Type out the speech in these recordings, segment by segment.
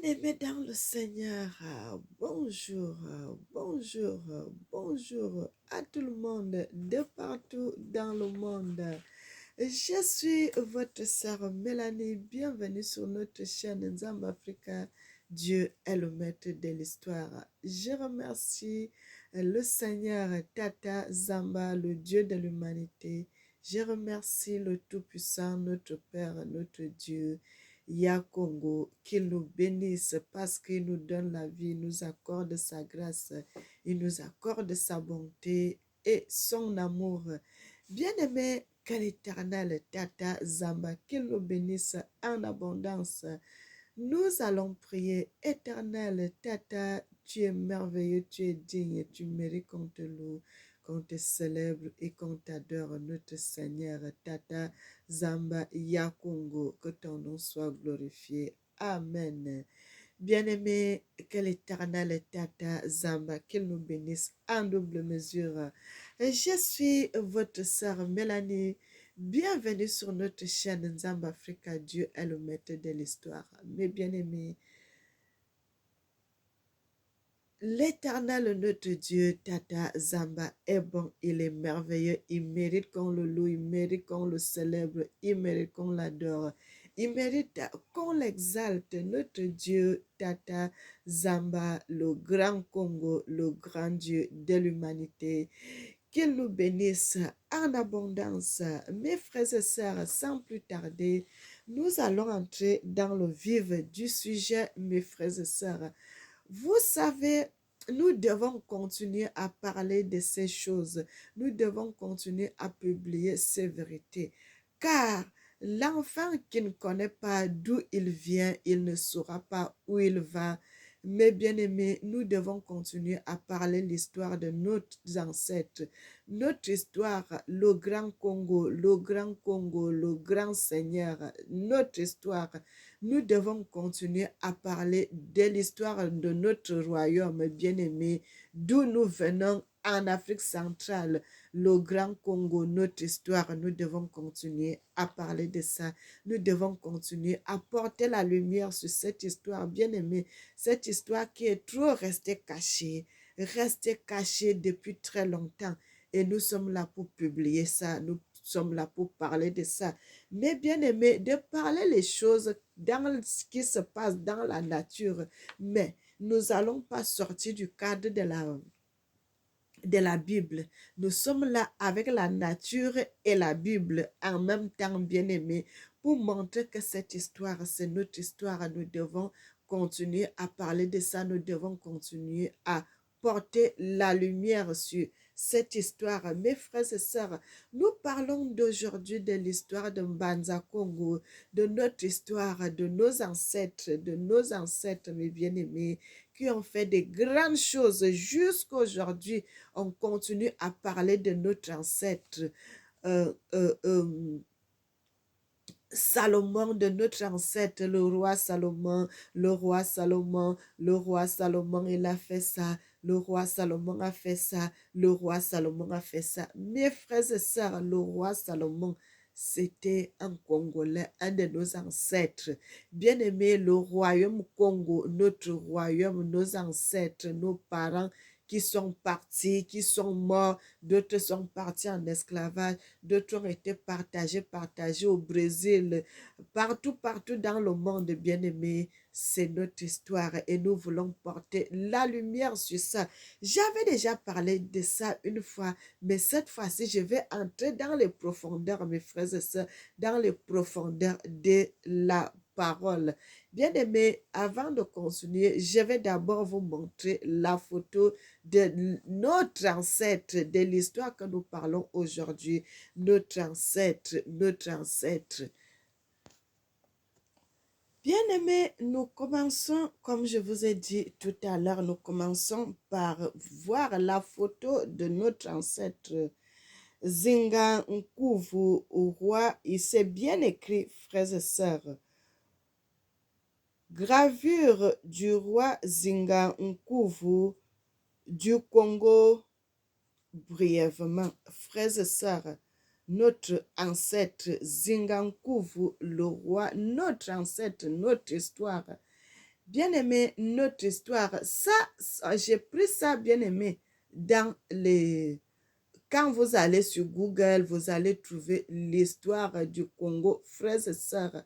Bien-aimés dans le Seigneur, bonjour, bonjour, bonjour à tout le monde, de partout dans le monde. Je suis votre sœur Mélanie, bienvenue sur notre chaîne Nzambe Africa. Dieu est le maître de l'histoire. Je remercie le Seigneur Tata Zamba, le Dieu de l'humanité. Je remercie le Tout-Puissant, notre Père, notre Dieu. Congo, qu'il nous bénisse parce qu'il nous donne la vie, nous accorde sa grâce, il nous accorde sa bonté et son amour. Bien-aimé, que l'Éternel Tata Zamba, qu'il nous bénisse en abondance. Nous allons prier. Éternel Tata, tu es merveilleux, tu es digne, tu mérites qu'on te loue, qu'on te célèbre et qu'on t'adore, notre Seigneur Tata Zamba Yakongo, que ton nom soit glorifié. Amen. Bien-aimé, que l'Éternel Tata Zamba, qu'il nous bénisse en double mesure. Je suis votre sœur Mélanie. Bienvenue sur notre chaîne Nzambe Africa. Dieu est le maître de l'histoire. Mes bien-aimés, l'Éternel, notre Dieu, Tata Zamba, est bon, il est merveilleux, il mérite qu'on le loue, il mérite qu'on le célèbre, il mérite qu'on l'adore, il mérite qu'on l'exalte, notre Dieu, Tata Zamba, le grand Congo, le grand Dieu de l'humanité. Qu'il nous bénisse en abondance. Mes frères et sœurs, sans plus tarder, nous allons entrer dans le vif du sujet, mes frères et sœurs. Vous savez, nous devons continuer à parler de ces choses. Nous devons continuer à publier ces vérités. Car l'enfant qui ne connaît pas d'où il vient, il ne saura pas où il va. Mes bien-aimés, nous devons continuer à parler l'histoire de nos ancêtres. Notre histoire, le grand Congo, le grand Congo, le grand Seigneur, notre histoire. Nous devons continuer à parler de l'histoire de notre royaume bien-aimé, d'où nous venons en Afrique centrale, le grand Congo, notre histoire. Nous devons continuer à parler de ça. Nous devons continuer à porter la lumière sur cette histoire bien-aimée, cette histoire qui est trop restée cachée depuis très longtemps. Et nous sommes là pour publier ça, nous sommes là pour parler de ça. Mais bien aimé, de parler les choses dans ce qui se passe dans la nature. Mais nous n'allons pas sortir du cadre de la Bible. Nous sommes là avec la nature et la Bible en même temps, bien aimé, pour montrer que cette histoire, c'est notre histoire. Nous devons continuer à parler de ça. Nous devons continuer à porter la lumière sur cette histoire. Mes frères et sœurs, nous parlons d'aujourd'hui de l'histoire de Mbanza Congo, de notre histoire, de nos ancêtres, mes bien-aimés, qui ont fait de grandes choses. Jusqu'à aujourd'hui, on continue à parler de notre ancêtre. Euh, euh, euh, Salomon, de notre ancêtre, le roi Salomon, le roi Salomon, le roi Salomon, il a fait ça, le roi Salomon a fait ça, le roi Salomon a fait ça. Mes frères et sœurs, le roi Salomon, c'était un Congolais, un de nos ancêtres. Bien-aimé, le royaume Congo, notre royaume, nos ancêtres, nos parents qui sont partis, qui sont morts, d'autres sont partis en esclavage, d'autres ont été partagés au Brésil, partout dans le monde, bien-aimé. C'est notre histoire et nous voulons porter la lumière sur ça. J'avais déjà parlé de ça une fois, mais cette fois-ci, je vais entrer dans les profondeurs, mes frères et sœurs, dans les profondeurs de la parole. Bien-aimé, avant de continuer, je vais d'abord vous montrer la photo de notre ancêtre, de l'histoire que nous parlons aujourd'hui. Notre ancêtre, notre ancêtre. Bien-aimés, nous commençons, comme je vous ai dit tout à l'heure, nous commençons par voir la photo de notre ancêtre Zinga Nkuvu au roi. Il s'est bien écrit, frères et sœurs. Gravure du roi Zinga Nkuvu du Congo, brièvement, frères et sœurs. Notre ancêtre Zingankuvu, le roi, notre ancêtre, notre histoire. Bien-aimé, notre histoire, j'ai pris ça, bien-aimé, dans les... Quand vous allez sur Google, vous allez trouver l'histoire du Congo, frères et sœurs.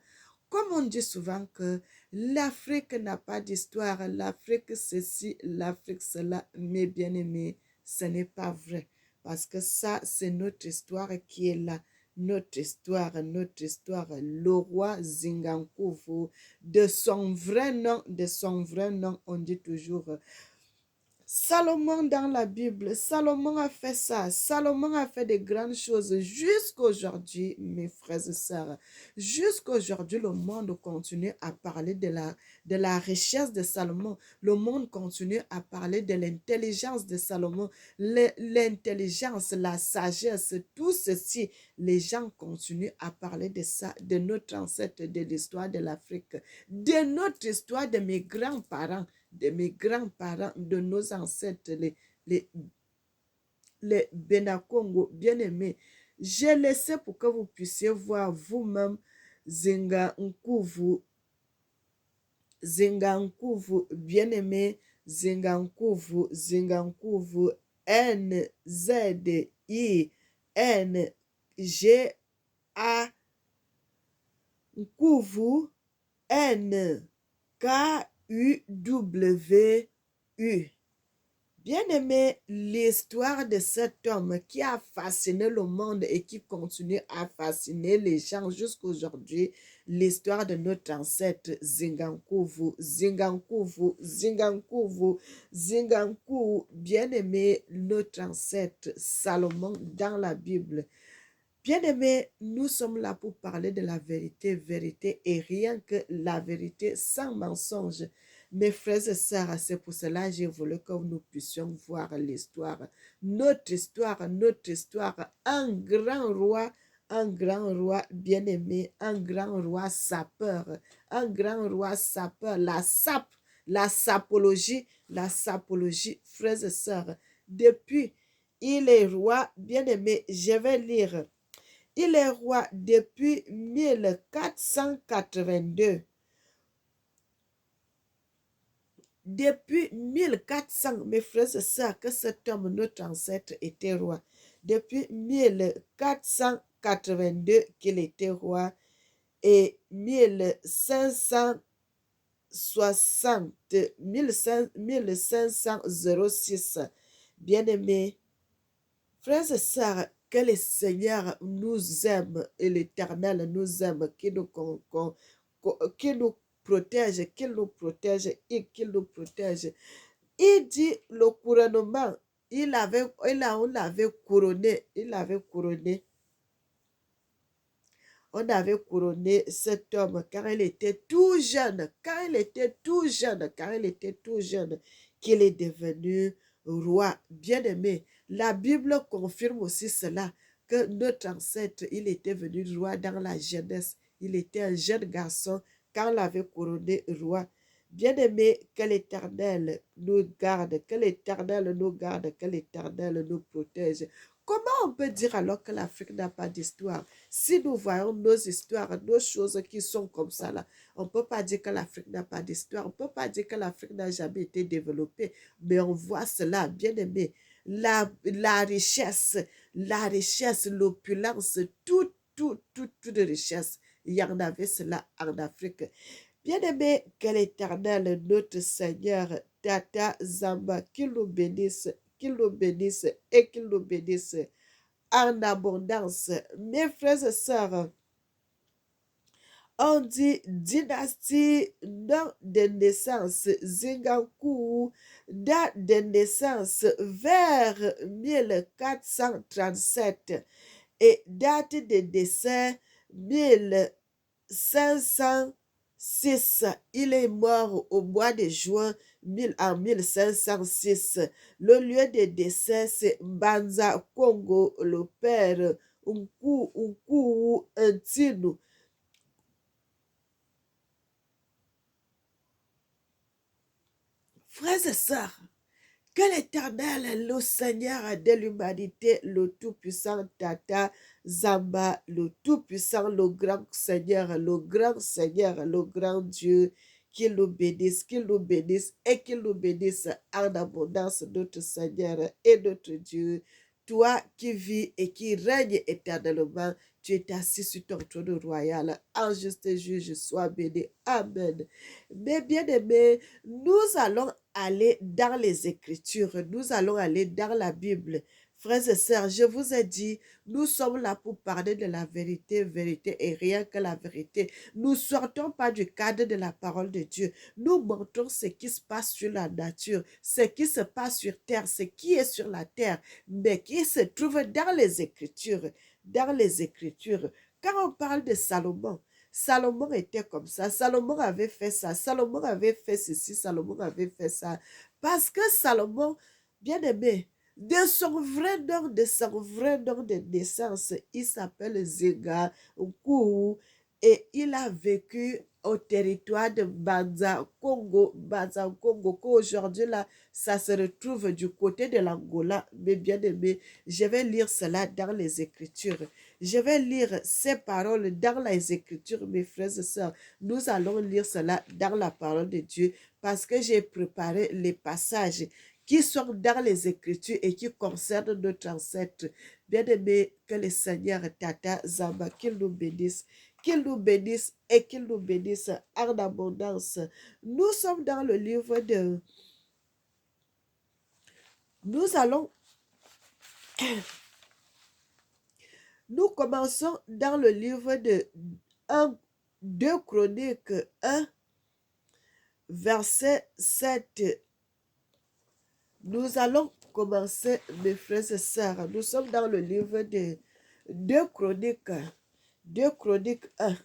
Comme on dit souvent que l'Afrique n'a pas d'histoire, l'Afrique ceci, l'Afrique cela, mais bien aimé, ce n'est pas vrai. Parce que ça, c'est notre histoire qui est là. Notre histoire, notre histoire. Le roi Zingankouvu, de son vrai nom, on dit toujours Salomon dans la Bible, Salomon a fait ça. Salomon a fait de grandes choses jusqu'aujourd'hui, mes frères et sœurs. Jusqu'aujourd'hui, le monde continue à parler de la richesse de Salomon. Le monde continue à parler de l'intelligence de Salomon. L'intelligence, la sagesse, tout ceci, les gens continuent à parler de ça, de notre ancêtre, de l'histoire de l'Afrique, de notre histoire de mes grands-parents, de mes grands-parents, de nos ancêtres, les, les Benakongo, bien-aimés. J'ai laissé pour que vous puissiez voir vous-même Zinga Nkuvu, bien-aimé, Zinga Nkuvu, N-Z-I-N-G-A, Nkuvu, N-K-U-W-U. Bien-aimé, l'histoire de cet homme qui a fasciné le monde et qui continue à fasciner les gens jusqu'aujourd'hui, l'histoire de notre ancêtre Zingankuvu, bien-aimé, notre ancêtre Salomon dans la Bible. Bien-aimé, nous sommes là pour parler de la vérité, vérité et rien que la vérité sans mensonge. Mes frères et sœurs, c'est pour cela que j'ai voulu que nous puissions voir l'histoire. Notre histoire, un grand roi bien-aimé, un grand roi sapeur, la sapologie, frères et sœurs. Depuis, il est roi bien-aimé, je vais lire. Il est roi depuis 1482. Depuis 1400, mes frères et sœurs, que cet homme, notre ancêtre, était roi. Depuis 1482 qu'il était roi et 1506. Bien-aimés, frères et sœurs, que le Seigneur nous aime et l'Éternel nous aime, qu'il nous protège, et qu'il nous protège. Il dit le couronnement, on l'avait couronné, on avait couronné cet homme car il était tout jeune, qu'il est devenu roi. Bien-aimé, la Bible confirme aussi cela, que notre ancêtre, il était venu roi dans la jeunesse. Il était un jeune garçon quand on l'avait couronné roi. Bien-aimé, que l'Éternel nous garde, que l'Éternel nous garde, que l'Éternel nous protège. Comment on peut dire alors que l'Afrique n'a pas d'histoire? Si nous voyons nos histoires, nos choses qui sont comme ça là, on ne peut pas dire que l'Afrique n'a pas d'histoire, on ne peut pas dire que l'Afrique n'a jamais été développée, mais on voit cela, bien aimé, la richesse, l'opulence, toute richesse, il y en avait cela en Afrique. Bien aimé, que l'Éternel, notre Seigneur, Tata Zamba, qu'il nous bénisse et qu'il nous bénisse en abondance. Mes frères et sœurs, on dit dynastie, nom de naissance, Zingankouvu, date de naissance vers 1437 et date de décès 1506. Il est mort au mois de juin en 1506. Le lieu de décès, c'est Mbanza, Congo, le père Nkou Ntinu. Frères et sœurs, que l'Éternel, le Seigneur de l'humanité, le Tout-Puissant Tata Zamba, le Tout-Puissant, le grand Seigneur, le grand Dieu, qu'il nous bénisse et qu'il nous bénisse en abondance, notre Seigneur et notre Dieu. Toi qui vis et qui règnes éternellement, tu es assis sur ton trône royal. En juste juge, sois béni. Amen. Mais bien aimés, nous allons aller dans les Écritures, nous allons aller dans la Bible. Frères et sœurs, je vous ai dit, nous sommes là pour parler de la vérité, vérité et rien que la vérité. Nous ne sortons pas du cadre de la parole de Dieu. Nous montrons ce qui se passe sur la nature, ce qui se passe sur terre, ce qui est sur la terre, mais qui se trouve dans les Écritures. Dans les Écritures. Quand on parle de Salomon, Salomon était comme ça, Salomon avait fait ça, Salomon avait fait ceci, Salomon avait fait ça. Parce que Salomon, bien aimé, de son vrai nom de naissance, il s'appelle Zéga Kou et il a vécu au territoire de Banza Congo, qu'aujourd'hui là, ça se retrouve du côté de l'Angola. Mais bien aimé, je vais lire cela dans les Écritures. Je vais lire ces paroles dans les Écritures, mes frères et sœurs. Nous allons lire cela dans la parole de Dieu parce que j'ai préparé les passages qui sont dans les Écritures et qui concernent notre ancêtre. Bien-aimé, que le Seigneur Tata Zamba, qu'il nous bénisse et qu'il nous bénisse en abondance. Nous sommes dans le livre de... Nous commençons dans le livre de 2 Chroniques 1, verset 7. Nous allons commencer, mes frères et sœurs. Nous sommes dans le livre de 2 Chroniques. 2 Chroniques 1.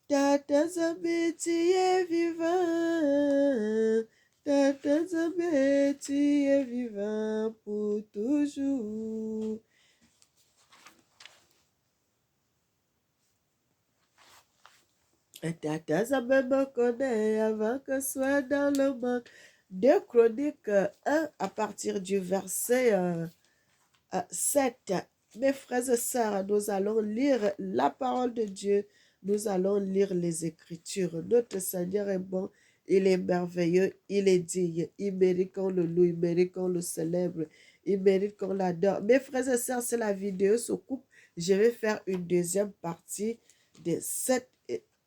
Tata Zambé, tu es vivant. Tata Zambé, tu es vivant pour toujours. Tata Zambé me connaît avant que soit dans le monde. 2 Chroniques 1 à partir du verset 7. Mes frères et sœurs, nous allons lire la parole de Dieu. Nous allons lire les Écritures. Notre Seigneur est bon, il est merveilleux, il est digne. Il mérite qu'on le loue, il mérite qu'on le célèbre, il mérite qu'on l'adore. Mes frères et sœurs, si la vidéo se coupe, je vais faire une deuxième partie de cette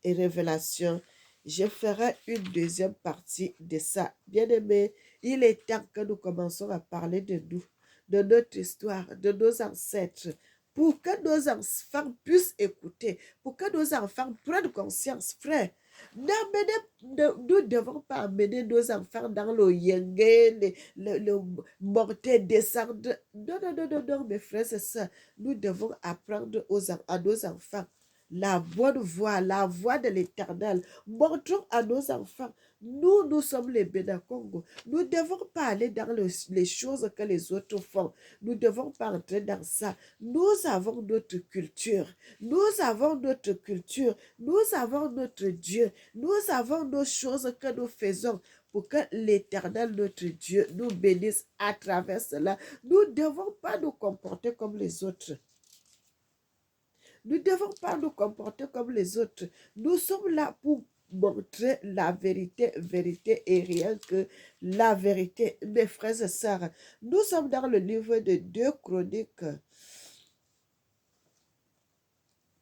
révélation. Je ferai une deuxième partie de ça. Bien-aimés, il est temps que nous commençons à parler de nous, de notre histoire, de nos ancêtres, pour que nos enfants puissent écouter, pour que nos enfants prennent conscience, frère. Nous ne devons pas amener nos enfants dans le yengue, le mortel descendre. Non, non, non, non, non, mes frères et sœurs, nous devons apprendre à nos enfants la bonne voie, la voie de l'Éternel. Montrons à nos enfants, nous sommes les Bénakongo. Nous ne devons pas aller dans les choses que les autres font. Nous ne devons pas entrer dans ça. Nous avons notre culture. Nous avons notre culture. Nous avons notre Dieu. Nous avons nos choses que nous faisons pour que l'Éternel, notre Dieu, nous bénisse à travers cela. Nous ne devons pas nous comporter comme les autres. Nous ne devons pas nous comporter comme les autres. Nous sommes là pour montrer la vérité, vérité et rien que la vérité. Mes frères et sœurs, nous sommes dans le livre de 2 Chroniques.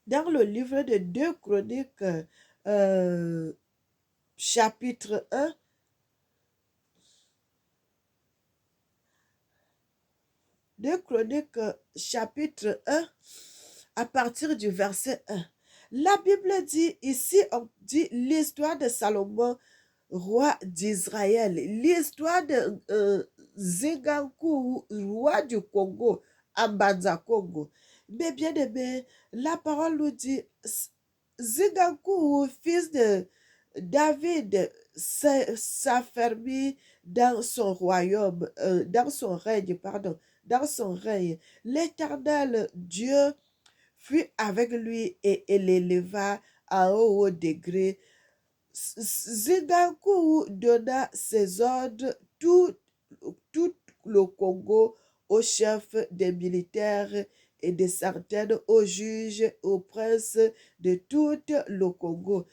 Dans le livre de 2 Chroniques, chapitre 1. Deux Chroniques, chapitre 1, à partir du verset 1. La Bible dit, ici on dit l'histoire de Salomon, roi d'Israël, l'histoire de Zengankou, roi du Congo, Ambanza Congo. Mais bien aimé, la parole nous dit, Zengankou, fils de David, s'affermit dans son royaume, dans son règne, pardon, dans son règne. L'Éternel Dieu fut avec lui et l'éleva à un haut degré. Zengankou donna ses ordres, tout le Congo, au chef des militaires et des centaines, aux juges, aux princes de tout le Congo.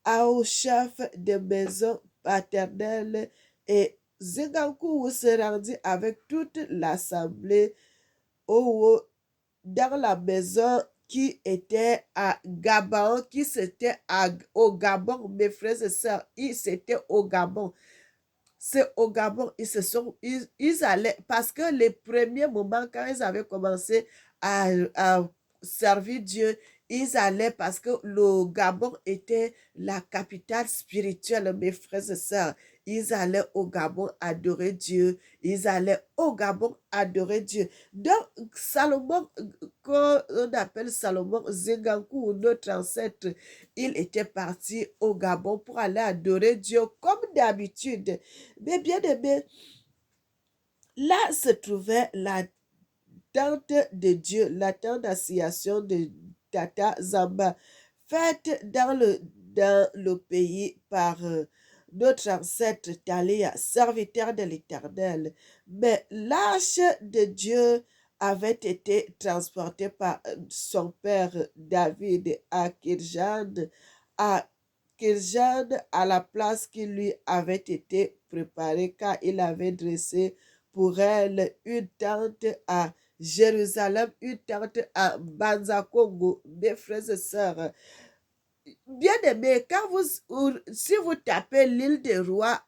au chef de maison paternelle et Zingankou se rendit avec toute l'assemblée dans la maison qui était à Gabon, qui c'était au Gabon, mes frères et sœurs, c'était au Gabon. C'est au Gabon, ils allaient, parce que les premiers moments, quand ils avaient commencé à servir Dieu, ils allaient parce que le Gabon était la capitale spirituelle, mes frères et sœurs. Ils allaient au Gabon adorer Dieu. Ils allaient au Gabon adorer Dieu. Donc, Salomon, qu'on appelle Salomon Zingankou, notre ancêtre, il était parti au Gabon pour aller adorer Dieu comme d'habitude. Mais bien aimé, là se trouvait la tente de Dieu, la tente d'assignation de Tata Zamba, faite dans le pays par notre ancêtre Thalia, serviteur de l'Éternel. Mais l'arche de Dieu avait été transportée par son père David à Kirjan, à la place qui lui avait été préparée, car il avait dressé pour elle une tente à Jérusalem, une tente à Banza Congo. Mes frères et sœurs, bien aimé, si vous tapez l'île des rois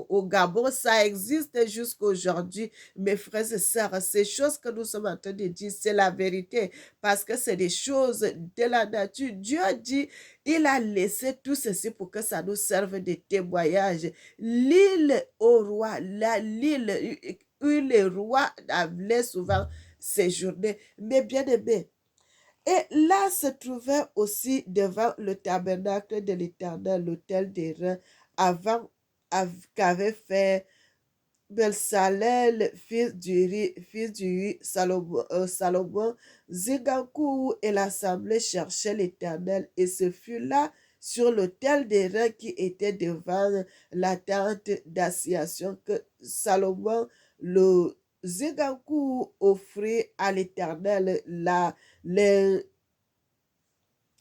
au Gabon, ça existe jusqu'aujourd'hui, mes frères et sœurs. Ces choses que nous sommes en train de dire, c'est la vérité, parce que c'est des choses de la nature. Dieu a dit, il a laissé tout ceci pour que ça nous serve de témoignage. L'île au roi, l'île où les rois avaient souvent séjourné, mais bien aimé. Et là se trouvait aussi devant le tabernacle de l'Éternel, l'autel des reins, avant qu'avait fait Belsalel, fils du Salomon, Zigankou et l'assemblée cherchaient l'Éternel, et ce fut là, sur l'autel des reins qui était devant la tente d'assignation, que Salomon, le Zigankou, offrit à l'Éternel les,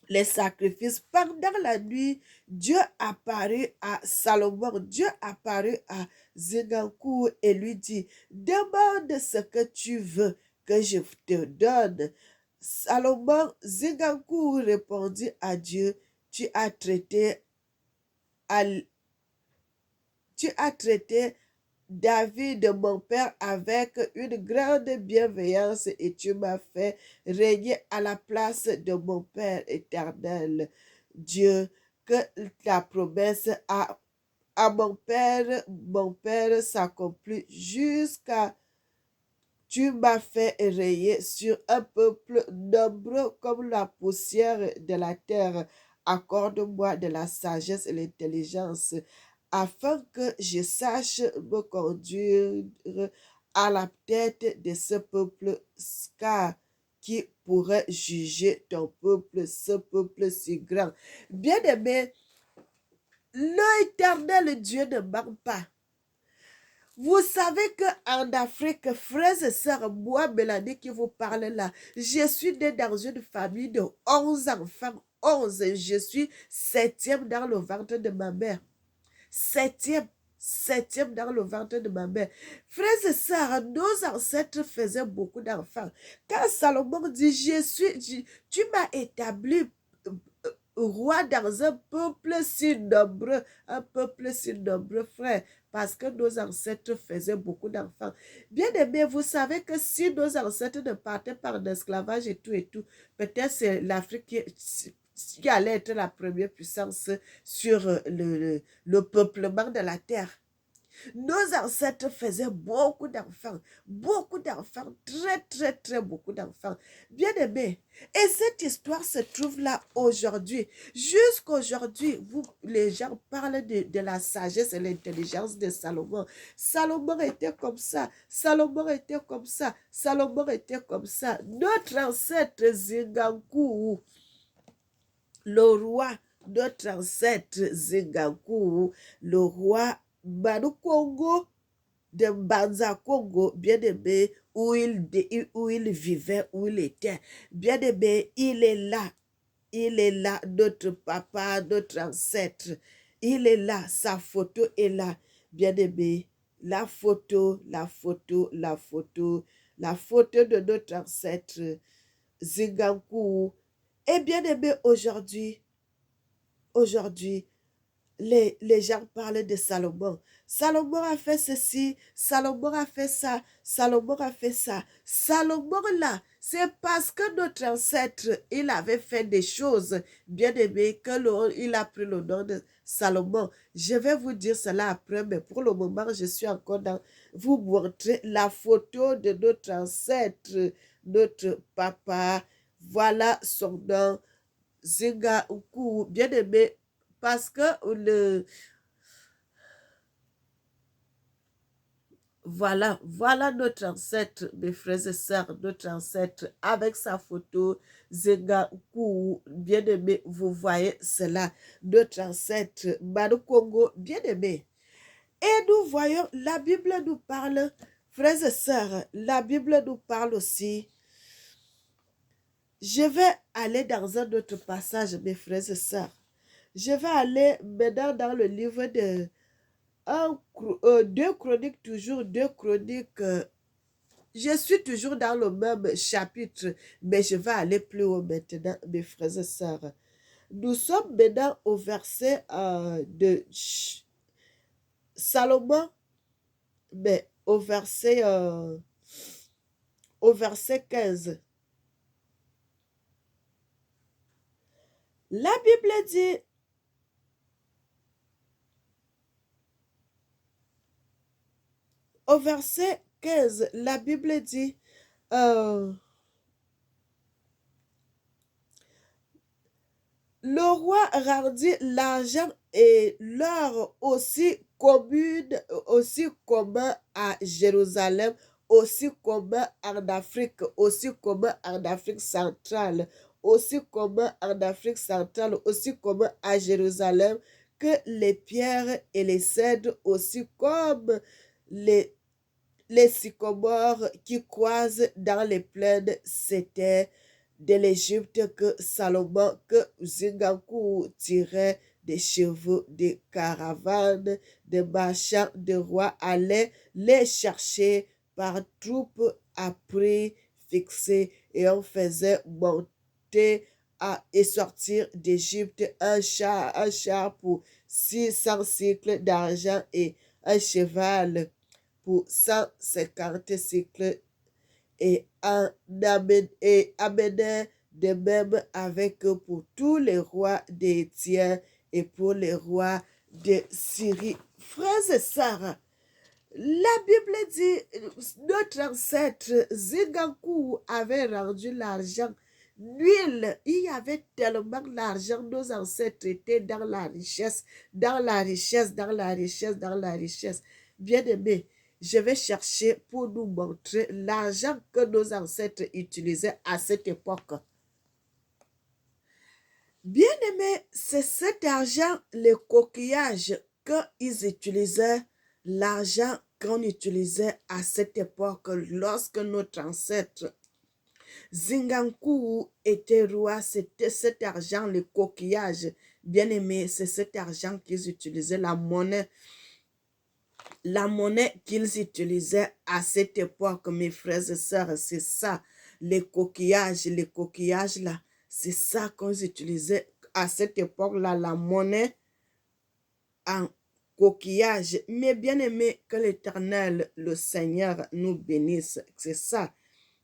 les sacrifices. Pendant la nuit, Dieu apparut à Salomon, Dieu apparut à Zingankou et lui dit, demande ce que tu veux que je te donne. Salomon, Zingankou répondit à Dieu, tu as traité, à, tu as traité David, mon père, avec une grande bienveillance et tu m'as fait régner à la place de mon Père éternel. Dieu, que ta promesse à mon père s'accomplit jusqu'à tu m'as fait régner sur un peuple nombreux comme la poussière de la terre. Accorde-moi de la sagesse et l'intelligence afin que je sache me conduire à la tête de ce peuple, car qui pourrait juger ton peuple, ce peuple si grand. Bien-aimé, l'Éternel Dieu ne manque pas. Vous savez qu'en Afrique, frères et sœurs, moi, Mélanie, qui vous parle là, je suis née dans une famille de 11 enfants. 11, je suis septième dans le ventre de ma mère. Septième dans le ventre de ma mère. Frères et sœurs, nos ancêtres faisaient beaucoup d'enfants. Quand Salomon dit, tu m'as établi roi dans un peuple si nombreux, frère, parce que nos ancêtres faisaient beaucoup d'enfants. Bien aimé, vous savez que si nos ancêtres ne partaient pas en esclavage et tout, peut-être c'est l'Afrique qui allait être la première puissance sur le peuplement de la terre. Nos ancêtres faisaient beaucoup d'enfants, très, très, très beaucoup d'enfants. Bien aimés. Et cette histoire se trouve là aujourd'hui. Jusqu'aujourd'hui, les gens parlent de la sagesse et l'intelligence de Salomon. Salomon était comme ça, Salomon était comme ça, Salomon était comme ça. Notre ancêtre Zingankou, le roi, notre ancêtre Zingankou, le roi Manu Congo de Banza Congo, bien aimé, où il vivait, où il était. Bien aimé, il est là. il est là, notre papa, notre ancêtre. Il est là, sa photo est là. Bien-aimé, la photo, la photo, la photo, la photo de notre ancêtre Zingankou. Et bien-aimé, aujourd'hui, les gens parlent de Salomon. Salomon a fait ceci, Salomon a fait ça, Salomon a fait ça. Salomon là, c'est parce que notre ancêtre, il avait fait des choses bien aimées il a pris le nom de Salomon. Je vais vous dire cela après, mais pour le moment, je suis encore dans vous montrer la photo de notre ancêtre, notre papa. Voilà son nom, Zinga Uku, bien aimé, parce que voilà notre ancêtre, mes frères et sœurs, notre ancêtre avec sa photo, Zenga Kou, bien aimé, vous voyez cela, notre ancêtre, Manu Congo, bien aimé. Et nous voyons, la Bible nous parle, frères et sœurs, la Bible nous parle aussi. Je vais aller dans un autre passage, mes frères et sœurs. Je vais aller maintenant dans le livre de 2 Chroniques, toujours 2 Chroniques. Je suis toujours dans le même chapitre, mais je vais aller plus haut maintenant, mes frères et sœurs. Nous sommes maintenant au verset de Salomon, mais au verset 15. La Bible dit, au verset 15, la Bible dit, le roi rendit l'argent et l'or aussi commun à Jérusalem, aussi commun en Afrique, aussi commun en Afrique centrale, aussi commun en Afrique centrale, aussi commun à Jérusalem, que les pierres et les cèdres, aussi comme les sycomores qui croisent dans les plaines. C'était de l'Égypte que Salomon, que Zingankou tirait des chevaux, des caravanes, des marchands de rois allaient les chercher par troupes à prix fixé, et on faisait monter et sortir d'Égypte un char pour 600 cycles d'argent et un cheval pour 150 cycles, et amenait de même avec eux pour tous les rois d'Étienne et pour les rois de Syrie. Frères et sœurs, la Bible dit, notre ancêtre Zingankou avait rendu l'argent nul. Il y avait tellement d'argent, nos ancêtres étaient dans la richesse, dans la richesse, dans la richesse, dans la richesse. Bien-aimés, je vais chercher pour nous montrer l'argent que nos ancêtres utilisaient à cette époque. Bien-aimés, c'est cet argent, les coquillages qu'ils utilisaient, l'argent qu'on utilisait à cette époque lorsque notre ancêtre Zingankou était roi. C'était cet argent, les coquillages. Bien-aimés, c'est cet argent qu'ils utilisaient, la monnaie qu'ils utilisaient à cette époque, mes frères et sœurs, c'est ça, les coquillages là, c'est ça qu'on utilisait à cette époque-là, la monnaie en coquillage. Mais bien aimé, que l'Éternel, le Seigneur, nous bénisse. C'est ça,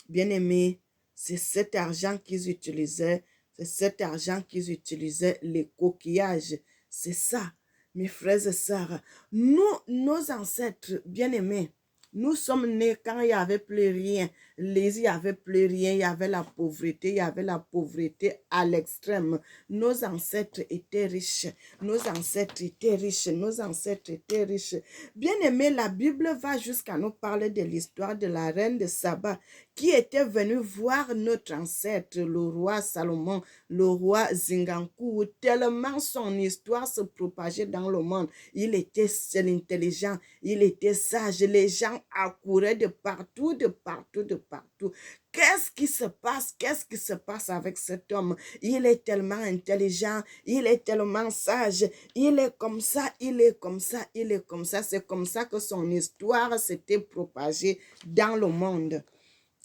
bien aimé, c'est cet argent qu'ils utilisaient, c'est cet argent qu'ils utilisaient, les coquillages. C'est ça, mes frères et sœurs. Nous, nos ancêtres bien-aimés, nous sommes nés quand il n'y avait plus rien. Il n'y avait plus rien, il y avait la pauvreté, il y avait la pauvreté à l'extrême. Nos ancêtres étaient riches, nos ancêtres étaient riches, nos ancêtres étaient riches. Bien-aimé, la Bible va jusqu'à nous parler de l'histoire de la reine de Saba qui était venue voir notre ancêtre, le roi Salomon, le roi Zingankou, tellement son histoire se propageait dans le monde. Il était intelligent, il était sage. Les gens gens accouraient de partout, de partout, de partout. Qu'est-ce qui se passe? Qu'est-ce qui se passe avec cet homme? Il est tellement intelligent, il est tellement sage, il est comme ça, il est comme ça, il est comme ça. C'est comme ça que son histoire s'était propagée dans le monde.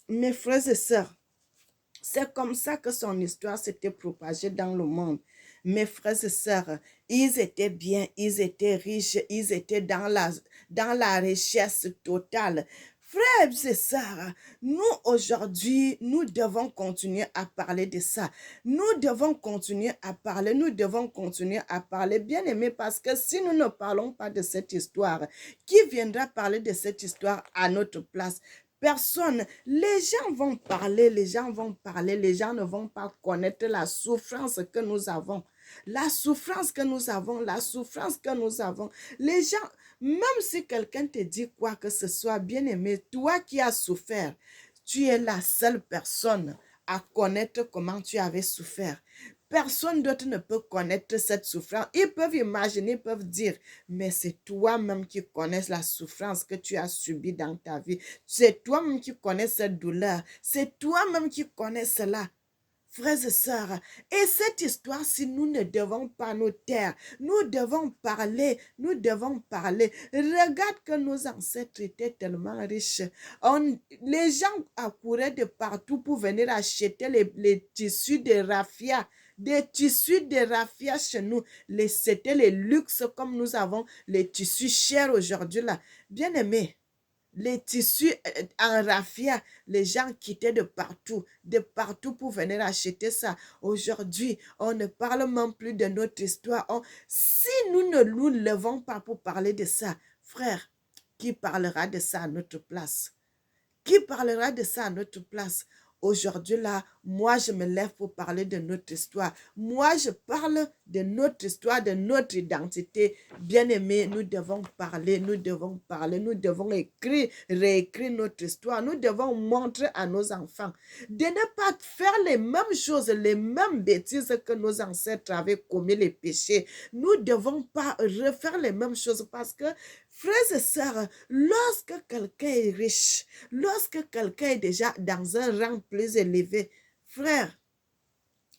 Mes frères et sœurs, c'est comme ça que son histoire s'était propagée dans le monde. Mes frères et sœurs, ils étaient bien, ils étaient riches, ils étaient dans la richesse totale. Frères et sœurs, nous aujourd'hui, nous devons continuer à parler de ça. Nous devons continuer à parler, nous devons continuer à parler, bien aimé, parce que si nous ne parlons pas de cette histoire, qui viendra parler de cette histoire à notre place? Personne. Les gens vont parler, les gens vont parler, les gens ne vont pas connaître la souffrance que nous avons. La souffrance que nous avons, la souffrance que nous avons. Les gens, même si quelqu'un te dit quoi que ce soit, bien aimé, toi qui as souffert, tu es la seule personne à connaître comment tu avais souffert. Personne d'autre ne peut connaître cette souffrance. Ils peuvent imaginer, ils peuvent dire, mais c'est toi-même qui connais la souffrance que tu as subie dans ta vie. C'est toi-même qui connais cette douleur. C'est toi-même qui connais cela. Frères et sœurs, et cette histoire, si nous ne devons pas nous taire, nous devons parler, nous devons parler. Regarde que nos ancêtres étaient tellement riches. Les gens accouraient de partout pour venir acheter les tissus de raffia. Des tissus de raffia chez nous. C'était les luxes comme nous avons les tissus chers aujourd'hui là. Bien aimé. Les tissus en raffia, les gens quittaient de partout pour venir acheter ça. Aujourd'hui, on ne parle même plus de notre histoire. Si nous ne nous levons pas pour parler de ça, frère, qui parlera de ça à notre place? Qui parlera de ça à notre place? Aujourd'hui, là, moi, je me lève pour parler de notre histoire. Moi, je parle de notre histoire, de notre identité. Bien-aimés, nous devons parler, nous devons parler, nous devons écrire, réécrire notre histoire. Nous devons montrer à nos enfants de ne pas faire les mêmes choses, les mêmes bêtises que nos ancêtres avaient commis les péchés. Nous ne devons pas refaire les mêmes choses parce que, frères et sœurs, lorsque quelqu'un est riche, lorsque quelqu'un est déjà dans un rang plus élevé, frère,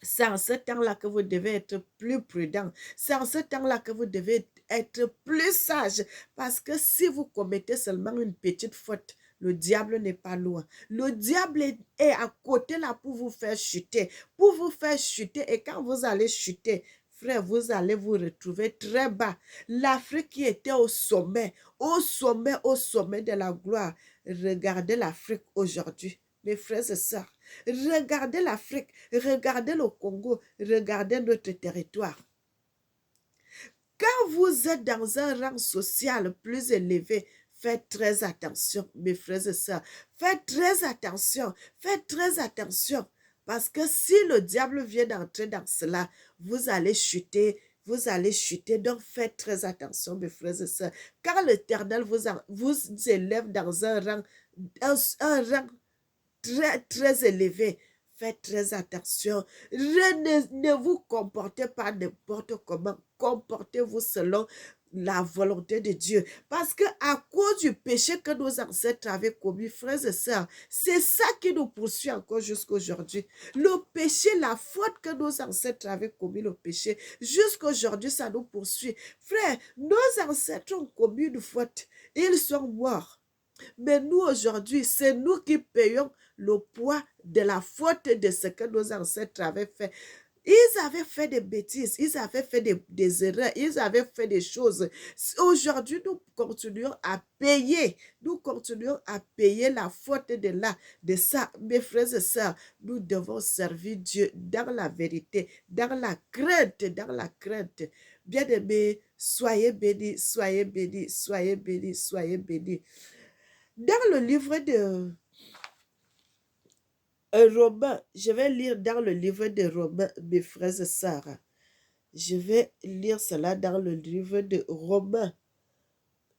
c'est en ce temps-là que vous devez être plus prudent. C'est en ce temps-là que vous devez être plus sage. Parce que si vous commettez seulement une petite faute, le diable n'est pas loin. Le diable est à côté là pour vous faire chuter. Pour vous faire chuter. Et quand vous allez chuter, frère, vous allez vous retrouver très bas. L'Afrique qui était au sommet, au sommet, au sommet de la gloire. Regardez l'Afrique aujourd'hui, mes frères et sœurs. Regardez l'Afrique, regardez le Congo, regardez notre territoire. Quand vous êtes dans un rang social plus élevé, faites très attention, mes frères et sœurs. Faites très attention, faites très attention. Parce que si le diable vient d'entrer dans cela, vous allez chuter, vous allez chuter. Donc faites très attention, mes frères et sœurs. Quand l'Éternel vous élève dans un rang très, très élevé, faites très attention. Ne vous comportez pas n'importe comment. Comportez-vous selon la volonté de Dieu. Parce que à cause du péché que nos ancêtres avaient commis, frères et sœurs, c'est ça qui nous poursuit encore jusqu'à aujourd'hui. Le péché, la faute que nos ancêtres avaient commis, le péché, jusqu'à aujourd'hui, ça nous poursuit. Frère, nos ancêtres ont commis une faute. Ils sont morts. Mais nous, aujourd'hui, c'est nous qui payons le poids de la faute de ce que nos ancêtres avaient fait. Ils avaient fait des bêtises, ils avaient fait des erreurs, ils avaient fait des choses. Aujourd'hui, nous continuons à payer. Nous continuons à payer la faute de ça. Mes frères et sœurs, nous devons servir Dieu dans la vérité, dans la crainte, dans la crainte. Bien-aimés, soyez bénis, soyez bénis, soyez bénis, soyez bénis. Dans le livre de Romains, je vais lire dans le livre de Romains, mes frères et sœurs. Je vais lire cela dans le livre de Romains.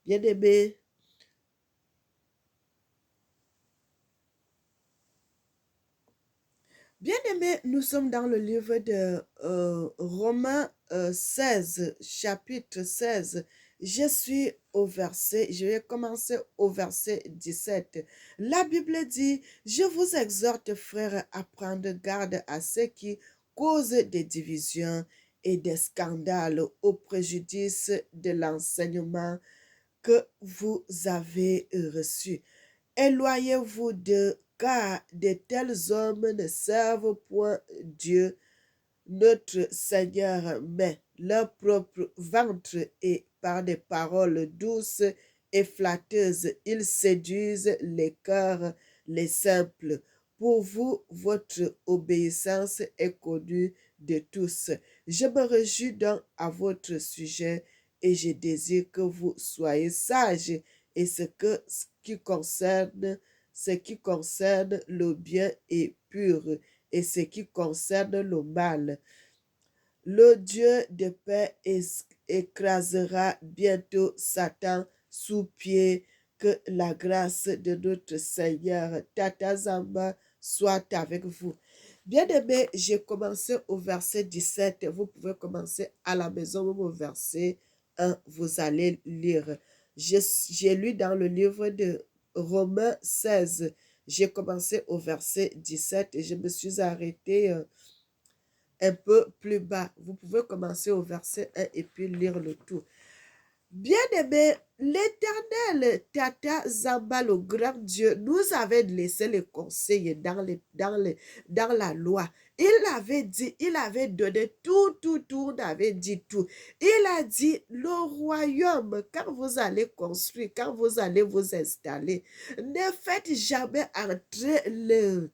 Bien-aimés, bien-aimés, nous sommes dans le livre de Romains 16, chapitre 16, Je vais commencer au verset 17. La Bible dit, je vous exhorte, frères, à prendre garde à ceux qui causent des divisions et des scandales au préjudice de l'enseignement que vous avez reçu. Éloignez-vous de car de tels hommes ne servent point Dieu notre Seigneur, mais leur propre ventre, et par des paroles douces et flatteuses, ils séduisent les cœurs, les simples. Pour vous, votre obéissance est connue de tous. Je me réjouis donc à votre sujet et je désire que vous soyez sages et ce qui concerne le bien est pur et ce qui concerne le mal. Le Dieu de paix écrasera bientôt Satan sous pied. Que la grâce de notre Seigneur Tata Zamba soit avec vous. Bien-aimés, j'ai commencé au verset 17. Vous pouvez commencer à la maison au verset 1. Vous allez lire. J'ai lu dans le livre de Romains 16. J'ai commencé au verset 17 et je me suis arrêtée un peu plus bas. Vous pouvez commencer au verset 1 et puis lire le tout. Bien-aimé, l'Éternel, Tata Zamba, le grand Dieu, nous avait laissé les conseils dans la loi. Il avait dit, il avait donné tout, on avait dit tout. Il a dit, le royaume, quand vous allez construire, quand vous allez vous installer, ne faites jamais entrer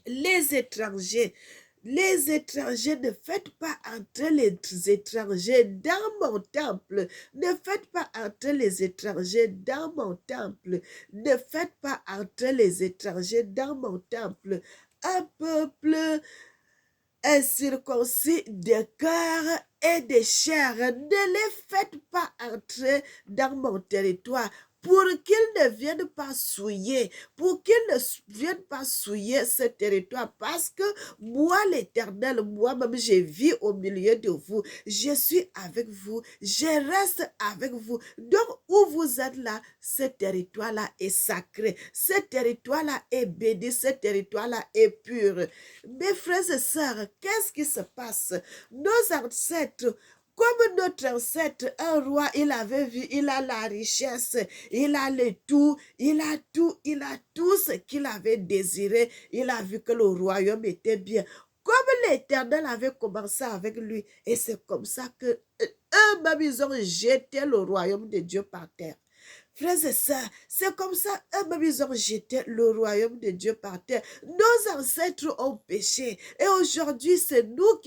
les étrangers. Les étrangers, ne faites pas entrer les étrangers dans mon temple. Ne faites pas entrer les étrangers dans mon temple. Ne faites pas entrer les étrangers dans mon temple. Un peuple incirconcis de cœur et de chair. Ne les faites pas entrer dans mon territoire pour qu'ils ne viennent pas souiller, pour qu'ils ne viennent pas souiller ce territoire, parce que moi, l'Éternel, moi-même, je vis au milieu de vous, je suis avec vous, je reste avec vous. Donc, où vous êtes là, ce territoire-là est sacré, ce territoire-là est béni, ce territoire-là est pur. Mes frères et sœurs, qu'est-ce qui se passe? Nos ancêtres, comme notre ancêtre, un roi, il avait vu, il a la richesse, il a le tout, il a tout ce qu'il avait désiré. Il a vu que le royaume était bien. Comme l'Éternel avait commencé avec lui, et c'est comme ça que eux-mêmes, ils ont jeté le royaume de Dieu par terre. Frères et sœurs, c'est comme ça, eux-mêmes, ils ont jeté le royaume de Dieu par terre. Nos ancêtres ont péché. Et aujourd'hui, c'est nous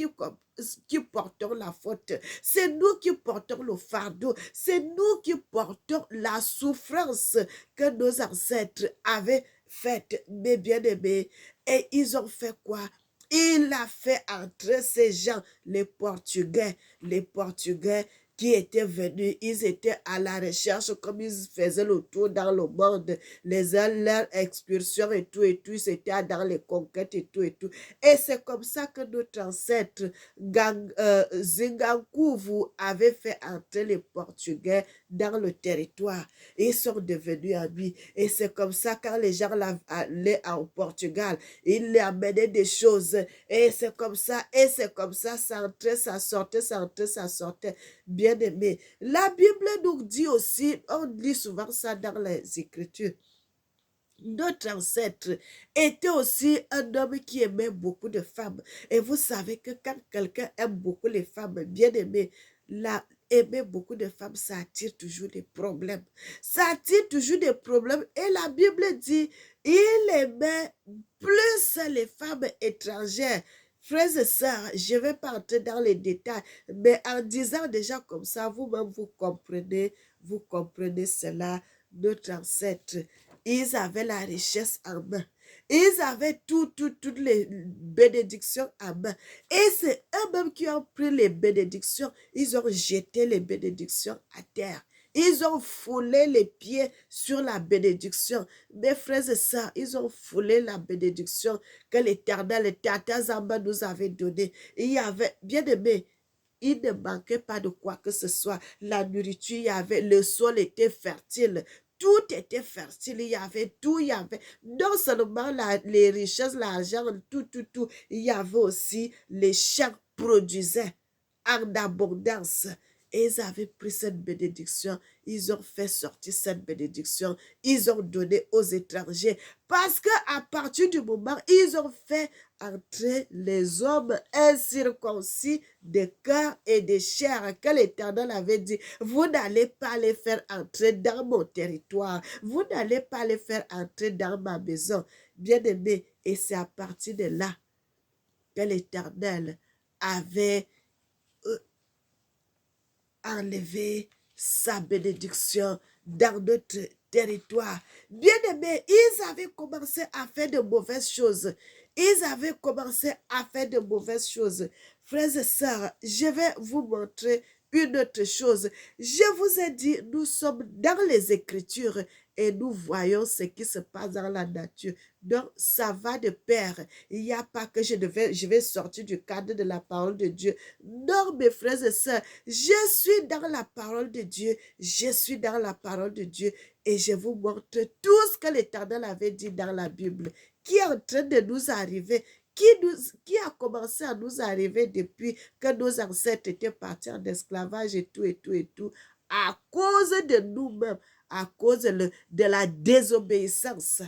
qui portons la faute. C'est nous qui portons le fardeau. C'est nous qui portons la souffrance que nos ancêtres avaient faite, mes bien-aimés. Et ils ont fait quoi? Il a fait entrer ces gens, les Portugais qui étaient venus, ils étaient à la recherche, comme ils faisaient le tour dans le monde, leur expulsion et tout, c'était dans les conquêtes et tout. Et c'est comme ça que notre ancêtre Zingankouvu avait fait entrer les Portugais dans le territoire. Ils sont devenus amis. Et c'est comme ça, quand les gens allaient au Portugal, ils les amenaient des choses. Et c'est comme ça, ça entrait, ça sortait, ça entrait, ça sortait. Bien-aimé. La Bible nous dit aussi, on lit souvent ça dans les Écritures, notre ancêtre était aussi un homme qui aimait beaucoup de femmes. Et vous savez que quand quelqu'un aime beaucoup les femmes, bien-aimé, aimer beaucoup de femmes, ça attire toujours des problèmes. Ça attire toujours des problèmes. Et la Bible dit, il aimait plus les femmes étrangères. Frères et sœurs, je ne vais pas entrer dans les détails, mais en disant déjà comme ça, vous-même, vous comprenez cela, notre ancêtre. Ils avaient la richesse en main. Ils avaient toutes les bénédictions en main. Et c'est eux-mêmes qui ont pris les bénédictions. Ils ont jeté les bénédictions à terre. Ils ont foulé les pieds sur la bénédiction. Mes frères et sœurs, ils ont foulé la bénédiction que l'Éternel, le Tata Zamba nous avait donnée. Il y avait, bien aimé, il ne manquait pas de quoi que ce soit. La nourriture, il y avait, le sol était fertile. Tout était fertile, il y avait tout, il y avait non seulement les richesses, l'argent, tout. Il y avait aussi les champs produisaient en abondance. Et ils avaient pris cette bénédiction, ils ont fait sortir cette bénédiction, ils ont donné aux étrangers. Parce qu'à partir du moment où ils ont fait entrer les hommes incirconcis de cœur et de chair, que l'Éternel avait dit, vous n'allez pas les faire entrer dans mon territoire, vous n'allez pas les faire entrer dans ma maison. Bien-aimé, et c'est à partir de là que l'Éternel avait enlevé sa bénédiction dans notre territoire. Bien-aimés, ils avaient commencé à faire de mauvaises choses. Ils avaient commencé à faire de mauvaises choses. Frères et sœurs, je vais vous montrer une autre chose. Je vous ai dit, nous sommes dans les Écritures et nous voyons ce qui se passe dans la nature. Donc, ça va de pair. Il n'y a pas que je vais sortir du cadre de la parole de Dieu. Non, mes frères et sœurs, je suis dans la parole de Dieu. Je suis dans la parole de Dieu et je vous montre tout ce que l'Éternel avait dit dans la Bible, qui est en train de nous arriver, qui a commencé à nous arriver depuis que nos ancêtres étaient partis en esclavage et tout, à cause de nous-mêmes, à cause de la désobéissance.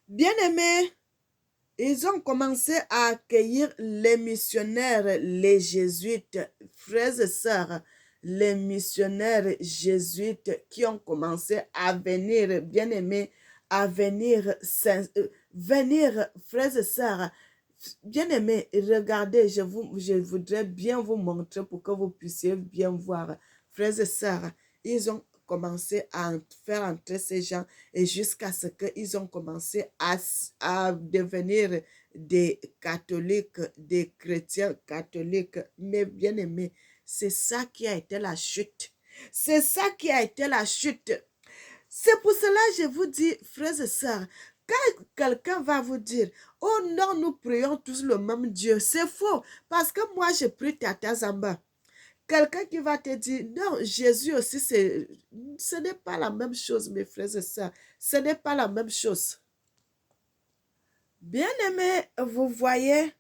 Bien-aimés, ils ont commencé à accueillir les missionnaires, les jésuites, frères et sœurs, les missionnaires jésuites qui ont commencé à venir, bien-aimés, à venir, venir, frères et sœurs, bien-aimés, regardez, je voudrais bien vous montrer pour que vous puissiez bien voir, frères et sœurs, ils ont commencé à faire entrer ces gens et jusqu'à ce qu'ils ont commencé à devenir des catholiques, des chrétiens catholiques. Mais bien aimés, c'est ça qui a été la chute. C'est ça qui a été la chute. C'est pour cela que je vous dis, frères et sœurs, quand quelqu'un va vous dire, oh non, nous prions tous le même Dieu, c'est faux. Parce que moi, je prie Tata Zamba. Quelqu'un qui va te dire, non, Jésus aussi, ce n'est pas la même chose, mes frères et sœurs. Ce n'est pas la même chose. Bien aimé, vous voyez,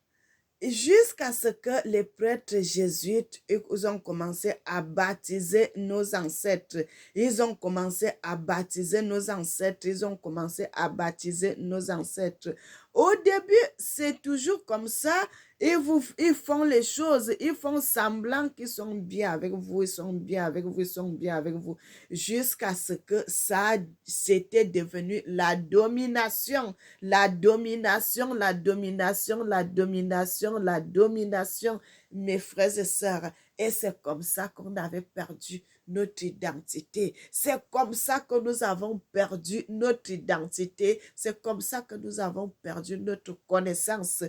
jusqu'à ce que les prêtres jésuites ils ont commencé à baptiser nos ancêtres. Ils ont commencé à baptiser nos ancêtres. Ils ont commencé à baptiser nos ancêtres. Au début, c'est toujours comme ça. Ils font les choses. Ils font semblant qu'ils sont bien avec vous. Ils sont bien avec vous. Ils sont bien avec vous. Jusqu'à ce que ça, c'était devenu la domination. La domination, la domination, la domination, la domination, mes frères et sœurs. Et c'est comme ça qu'on avait perdu notre identité. C'est comme ça que nous avons perdu notre identité. C'est comme ça que nous avons perdu notre connaissance.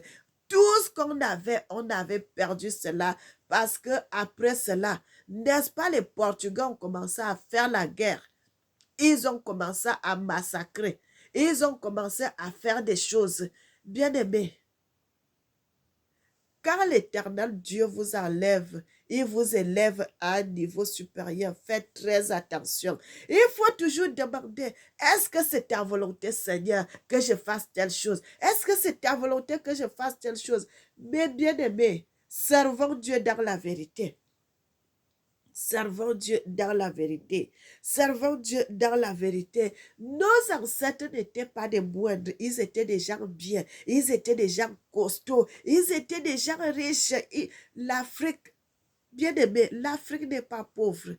Tout ce qu'on avait, on avait perdu cela parce que après cela, n'est-ce pas, les Portugais ont commencé à faire la guerre. Ils ont commencé à massacrer. Ils ont commencé à faire des choses. Bien-aimés, quand l'Éternel Dieu vous enlève, il vous élève à un niveau supérieur. Faites très attention. Il faut toujours demander, est-ce que c'est ta volonté, Seigneur, que je fasse telle chose? Est-ce que c'est ta volonté que je fasse telle chose? Mais bien-aimés, servons Dieu dans la vérité. Servons Dieu dans la vérité. Servons Dieu dans la vérité. Nos ancêtres n'étaient pas des moindres. Ils étaient des gens bien. Ils étaient des gens costauds. Ils étaient des gens riches. L'Afrique, bien aimé, l'Afrique n'est pas pauvre.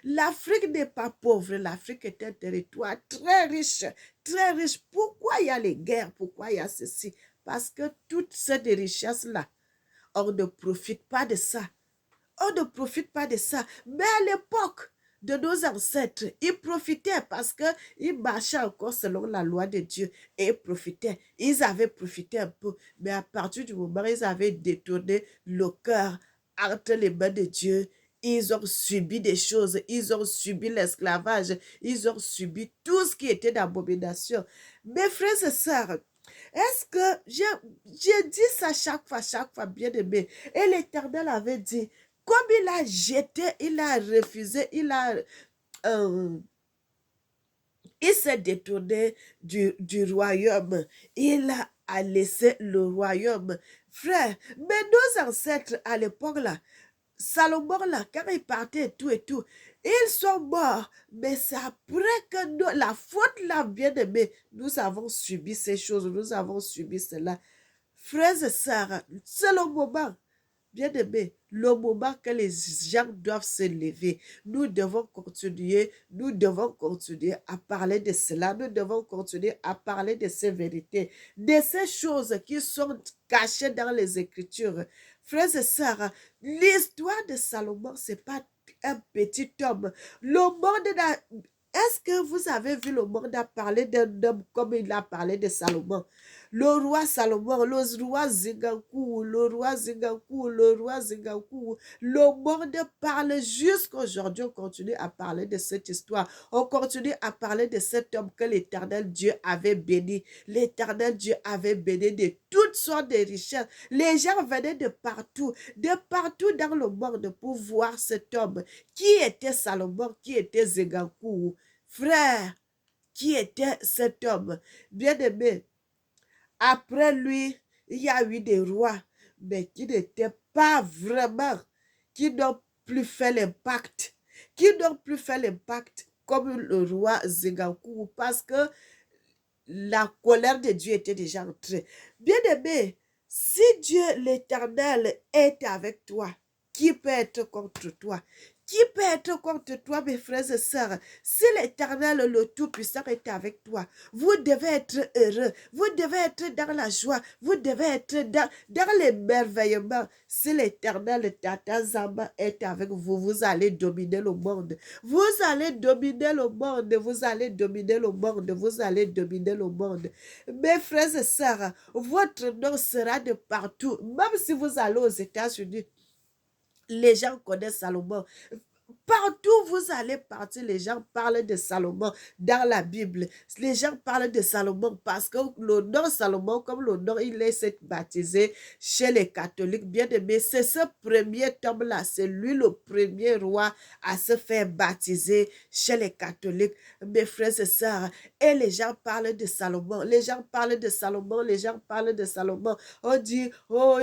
L'Afrique n'est pas pauvre. L'Afrique est un territoire très riche. Très riche. Pourquoi il y a les guerres? Pourquoi il y a ceci? Parce que toutes ces richesses-là, on ne profite pas de ça. On ne profite pas de ça. Mais à l'époque de nos ancêtres, ils profitaient parce qu'ils marchaient encore selon la loi de Dieu et ils profitaient. Ils avaient profité un peu. Mais à partir du moment où ils avaient détourné le cœur entre les mains de Dieu, ils ont subi des choses. Ils ont subi l'esclavage. Ils ont subi tout ce qui était d'abomination. Mes frères et sœurs, Est-ce que j'ai dit ça chaque fois, bien aimé. Et l'Éternel avait dit, comme il a jeté, il a refusé, euh, il s'est détourné du royaume. A laissé le royaume. Frère, mais nos ancêtres à l'époque là, Salomon là, quand il partait et tout, ils sont morts. Mais c'est après que la faute là, bien aimé, nous avons subi ces choses, nous avons subi cela. Frères et sœurs, c'est le moment. Bien-aimé, le moment que les gens doivent se lever, nous devons continuer à parler de cela, nous devons continuer à parler de ces vérités, de ces choses qui sont cachées dans les Écritures. Frères et sœurs, l'histoire de Salomon, c'est pas un petit homme. Le monde est-ce que vous avez vu le monde a parlé d'un homme comme il a parlé de Salomon? Le roi Salomon, le roi Zingakou, le monde parle jusqu'aujourd'hui. On continue à parler de cette histoire. On continue à parler de cet homme que l'Éternel Dieu avait béni. L'Éternel Dieu avait béni de toutes sortes de richesses. Les gens venaient de partout dans le monde pour voir cet homme. Qui était Salomon? Qui était Zingakou? Frère, qui était cet homme? Bien-aimé, après lui, il y a eu des rois, mais qui n'étaient pas vraiment, qui n'ont plus fait l'impact, comme le roi Zingakou, parce que la colère de Dieu était déjà entrée. Bien-aimé, si Dieu l'Éternel est avec toi, qui peut être contre toi? Qui peut être contre toi, mes frères et sœurs? Si l'Éternel, le Tout-Puissant, est avec toi, vous devez être heureux, vous devez être dans la joie, vous devez être dans l'émerveillement. Si l'Éternel, Tata Zamba, est avec vous, vous allez dominer le monde. Vous allez dominer le monde, vous allez dominer le monde, vous allez dominer le monde. Mes frères et sœurs, votre nom sera de partout. Même si vous allez aux États-Unis, les gens connaissent Salomon. Partout où vous allez partir, les gens parlent de Salomon dans la Bible. Les gens parlent de Salomon parce que le nom Salomon, comme le nom, il est baptisé chez les catholiques. Bien aimé, c'est ce premier homme-là, c'est lui le premier roi à se faire baptiser chez les catholiques. Mes frères et sœurs, et les gens parlent de Salomon. Les gens parlent de Salomon, les gens parlent de Salomon. On dit, oh,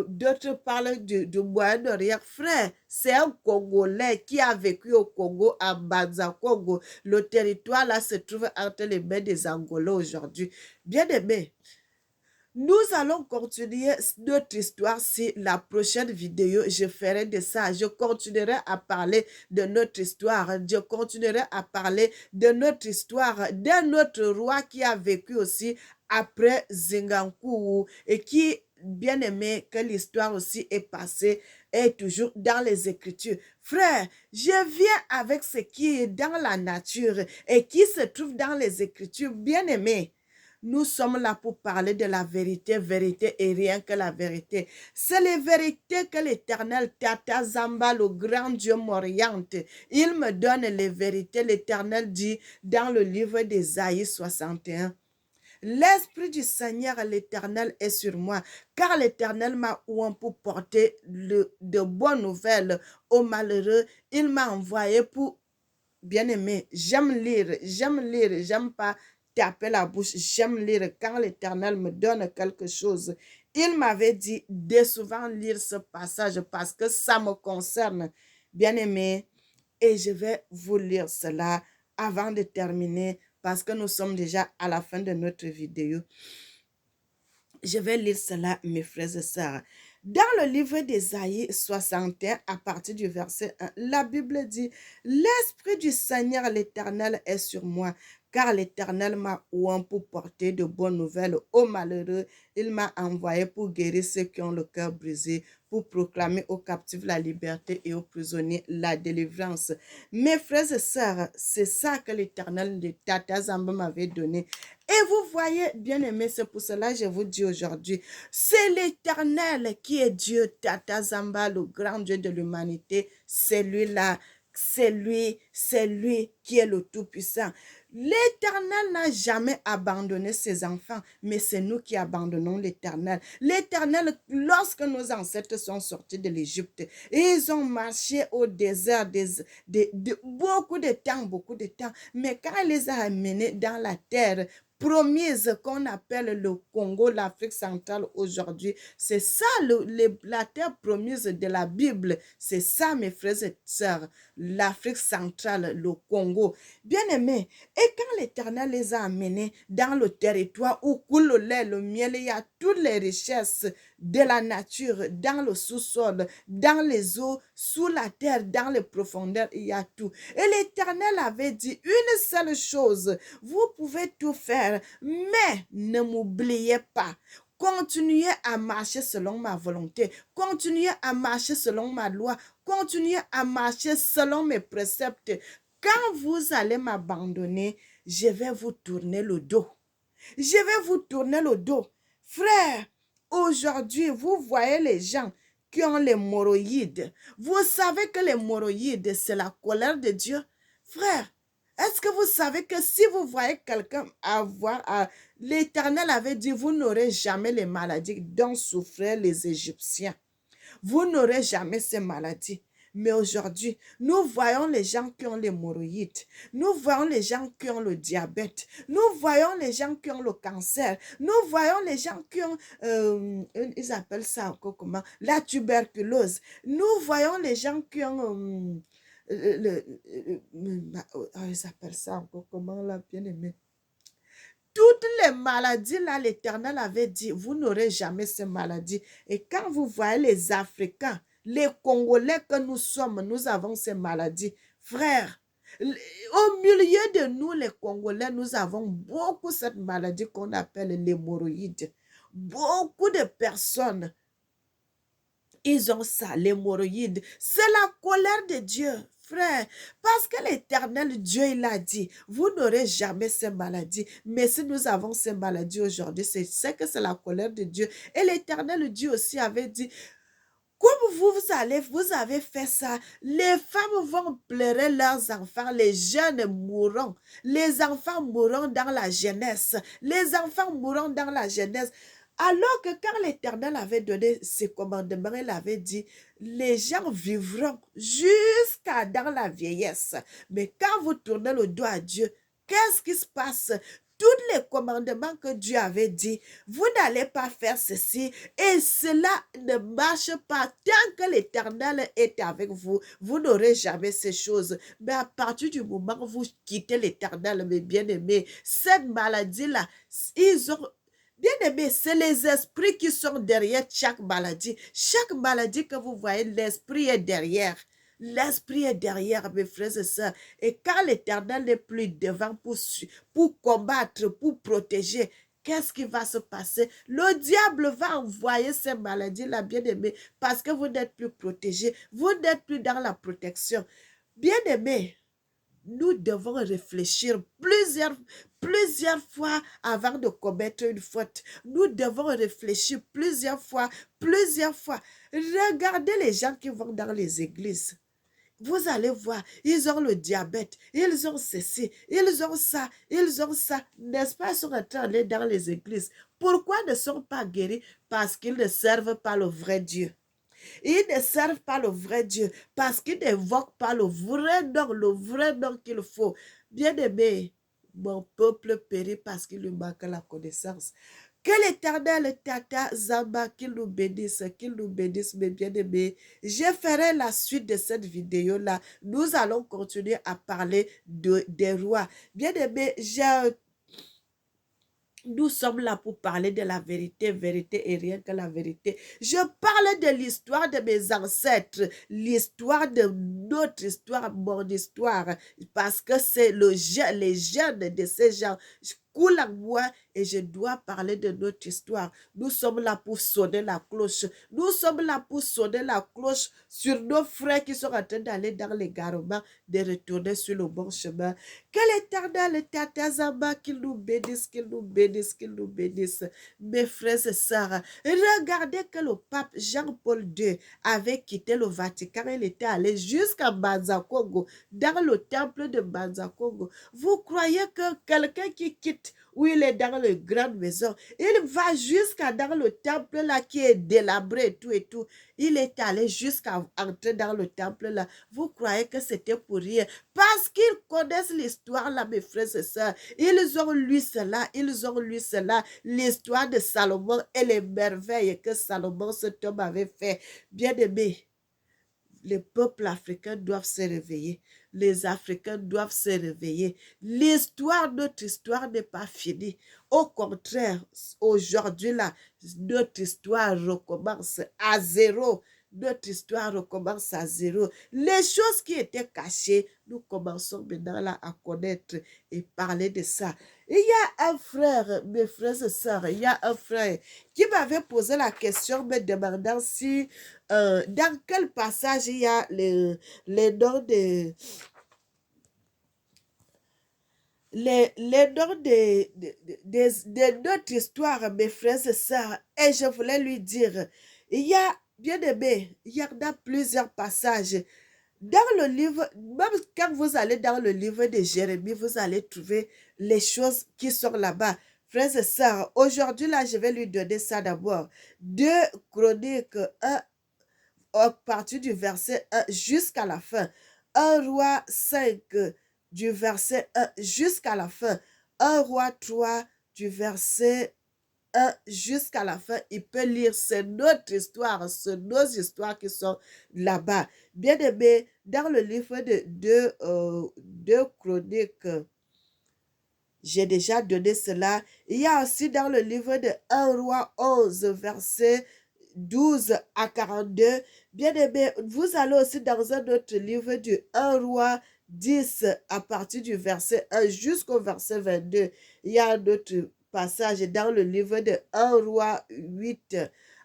d'autres parlent du Moyen-Orient. Frère, c'est un Congolais qui a vécu au Congo, à Banza-Congo. Le territoire là se trouve entre les mains des Angolais aujourd'hui. Bien aimé, nous allons continuer notre histoire si la prochaine vidéo, je ferai de ça. Je continuerai à parler de notre histoire. Je continuerai à parler de notre histoire, d'un autre roi qui a vécu aussi après Zingankuru et qui, bien aimé, que l'histoire aussi est passée, est toujours dans les Écritures. Frère, je viens avec ce qui est dans la nature et qui se trouve dans les Écritures. Bien aimé, nous sommes là pour parler de la vérité, vérité et rien que la vérité. C'est les vérités que l'Éternel, Tata Zamba, le grand Dieu, m'oriente. Il me donne les vérités. L'Éternel dit dans le livre d'Ésaïe 61. L'Esprit du Seigneur, l'Éternel, est sur moi, car l'Éternel m'a oint pour porter de bonnes nouvelles aux malheureux. Il m'a envoyé pour, bien aimé, j'aime lire, j'aime pas taper la bouche, j'aime lire quand l'Éternel me donne quelque chose. Il m'avait dit de souvent lire ce passage parce que ça me concerne, bien aimé, et je vais vous lire cela avant de terminer parce que nous sommes déjà à la fin de notre vidéo. Je vais lire cela, mes frères et sœurs. Dans le livre d'Ésaïe 61, à partir du verset 1, la Bible dit, « L'Esprit du Seigneur l'Éternel est sur moi, car l'Éternel m'a oint pour porter de bonnes nouvelles aux malheureux. Il m'a envoyé pour guérir ceux qui ont le cœur brisé, pour proclamer aux captifs la liberté et aux prisonniers la délivrance. » Mes frères et sœurs, c'est ça que l'Éternel de Tata Zamba m'avait donné. Et vous voyez, bien aimé, c'est pour cela que je vous dis aujourd'hui, c'est l'Éternel qui est Dieu, Tata Zamba, le grand Dieu de l'humanité. C'est lui-là c'est lui qui est le Tout-Puissant. L'Éternel n'a jamais abandonné ses enfants, mais c'est nous qui abandonnons l'Éternel. L'Éternel, lorsque nos ancêtres sont sortis de l'Égypte, ils ont marché au désert beaucoup de temps, mais quand il les a amenés dans la terre promise qu'on appelle le Congo, l'Afrique centrale aujourd'hui. C'est ça la terre promise de la Bible. C'est ça, mes frères et sœurs, l'Afrique centrale, le Congo. Bien-aimés, et quand l'Éternel les a amenés dans le territoire où coule le lait, le miel, il y a toutes les richesses de la nature, dans le sous-sol, dans les eaux, sous la terre, dans les profondeurs, il y a tout. Et l'Éternel avait dit une seule chose, vous pouvez tout faire, mais ne m'oubliez pas. Continuez à marcher selon ma volonté. Continuez à marcher selon ma loi. Continuez à marcher selon mes préceptes. Quand vous allez m'abandonner, je vais vous tourner le dos. Je vais vous tourner le dos. Frère, aujourd'hui, vous voyez les gens qui ont les hémorroïdes. Vous savez que les hémorroïdes, c'est la colère de Dieu. Frère, est-ce que vous savez que si vous voyez quelqu'un avoir... L'Éternel avait dit, vous n'aurez jamais les maladies dont souffraient les Égyptiens. Vous n'aurez jamais ces maladies. Mais aujourd'hui, nous voyons les gens qui ont l'hémorroïde. Nous voyons les gens qui ont le diabète. Nous voyons les gens qui ont le cancer. Nous voyons les gens qui ont, ils appellent ça encore comment? La tuberculose. Nous voyons les gens qui ont, ils appellent ça encore comment, là, bien aimé? Toutes les maladies, là, l'Éternel avait dit, vous n'aurez jamais ces maladies. Et quand vous voyez les Africains, les Congolais que nous sommes, nous avons ces maladies. Frères, au milieu de nous, les Congolais, nous avons beaucoup cette maladie qu'on appelle l'hémorroïde. Beaucoup de personnes, ils ont ça, l'hémorroïde. C'est la colère de Dieu. Frère, parce que l'Éternel Dieu, il a dit, vous n'aurez jamais ces maladies. Mais si nous avons ces maladies aujourd'hui, c'est que c'est la colère de Dieu. Et l'Éternel Dieu aussi avait dit, comme vous avez fait ça, les femmes vont pleurer leurs enfants, les jeunes mourront, les enfants mourront dans la jeunesse, les enfants mourront dans la jeunesse. Alors que quand l'Éternel avait donné ses commandements, il avait dit, les gens vivront jusqu'à dans la vieillesse. Mais quand vous tournez le dos à Dieu, qu'est-ce qui se passe? Tous les commandements que Dieu avait dit, vous n'allez pas faire ceci et cela ne marche pas. Tant que l'Éternel est avec vous, vous n'aurez jamais ces choses. Mais à partir du moment où vous quittez l'Éternel, mes bien-aimés, cette maladie-là, ils ont... Bien-aimés, c'est les esprits qui sont derrière chaque maladie. Chaque maladie que vous voyez, l'esprit est derrière. L'esprit est derrière, mes frères et sœurs. Et quand l'Éternel n'est plus devant pour combattre, pour protéger, qu'est-ce qui va se passer? Le diable va envoyer ces maladies-là, bien-aimés, parce que vous n'êtes plus protégés. Vous n'êtes plus dans la protection. Bien-aimés, nous devons réfléchir plusieurs fois avant de commettre une faute. Nous devons réfléchir plusieurs fois. Regardez les gens qui vont dans les églises. Vous allez voir, ils ont le diabète, ils ont ceci, ils ont ça, n'est-ce pas, ils sont en train d'aller dans les églises. Pourquoi ne sont pas guéris? Parce qu'ils ne servent pas le vrai Dieu. Ils ne servent pas le vrai Dieu parce qu'ils n'évoquent pas le vrai nom qu'il faut. Bien-aimé, mon peuple périt parce qu'il lui manque la connaissance. Que l'Éternel Tata Zamba, qu'il nous bénisse, mes bien-aimés. Je ferai la suite de cette vidéo-là. Nous allons continuer à parler des rois. Bien-aimés, nous sommes là pour parler de la vérité, vérité et rien que la vérité. Je parle de l'histoire de mes ancêtres, l'histoire de notre histoire, mon histoire, parce que c'est les jeunes de ces gens. coule en moi et je dois parler de notre histoire. Nous sommes là pour sonner la cloche. Nous sommes là pour sonner la cloche sur nos frères qui sont en train d'aller dans l'égarement, de retourner sur le bon chemin. Que l'Éternel, Tatazamba, qu'il nous bénisse, qu'il nous bénisse, qu'il nous bénisse. Mes frères et sœurs, regardez que le pape Jean-Paul II avait quitté le Vatican. Il était allé jusqu'à Banza-Congo, dans le temple de Banza-Congo. Vous croyez que quelqu'un qui quitte où il est dans les grandes maisons, il va jusqu'à dans le temple là qui est délabré et tout et tout. Il est allé jusqu'à entrer dans le temple là. Vous croyez que c'était pour rien? Parce qu'ils connaissent l'histoire là, mes frères et sœurs. Ils ont lu cela, ils ont lu cela. L'histoire de Salomon et les merveilles que Salomon, cet homme, avait fait. Bien aimé, les peuples africains doivent se réveiller. Les Africains doivent se réveiller. L'histoire, notre histoire n'est pas finie. Au contraire, aujourd'hui, là, notre histoire recommence à zéro. Notre histoire recommence à zéro. Les choses qui étaient cachées, nous commençons maintenant là à connaître et parler de ça. Il y a un frère, mes frères et sœurs, il y a un frère qui m'avait posé la question me demandant si dans quel passage il y a les noms de les noms de notre histoire, mes frères et sœurs, et je voulais lui dire, il y a, bien aimé, il y en a plusieurs passages. Dans le livre, même quand vous allez dans le livre de Jérémie, vous allez trouver les choses qui sont là-bas. Frères et sœurs, aujourd'hui, là, je vais lui donner ça d'abord. 2 Chroniques 1, à partir du verset 1 jusqu'à la fin. 1 Roi 5, du verset 1 jusqu'à la fin. 1 Roi 3, du verset 1 jusqu'à la fin. Il peut lire, c'est notre histoire, c'est nos histoires qui sont là-bas. Bien aimé, dans le livre de 2 Chroniques, j'ai déjà donné cela. Il y a aussi dans le livre de 1 Roi 11, verset 12 à 42. Bien aimé, vous allez aussi dans un autre livre du 1 Roi 10 à partir du verset 1 jusqu'au verset 22. Il y a un autre passage dans le livre de 1 Roi 8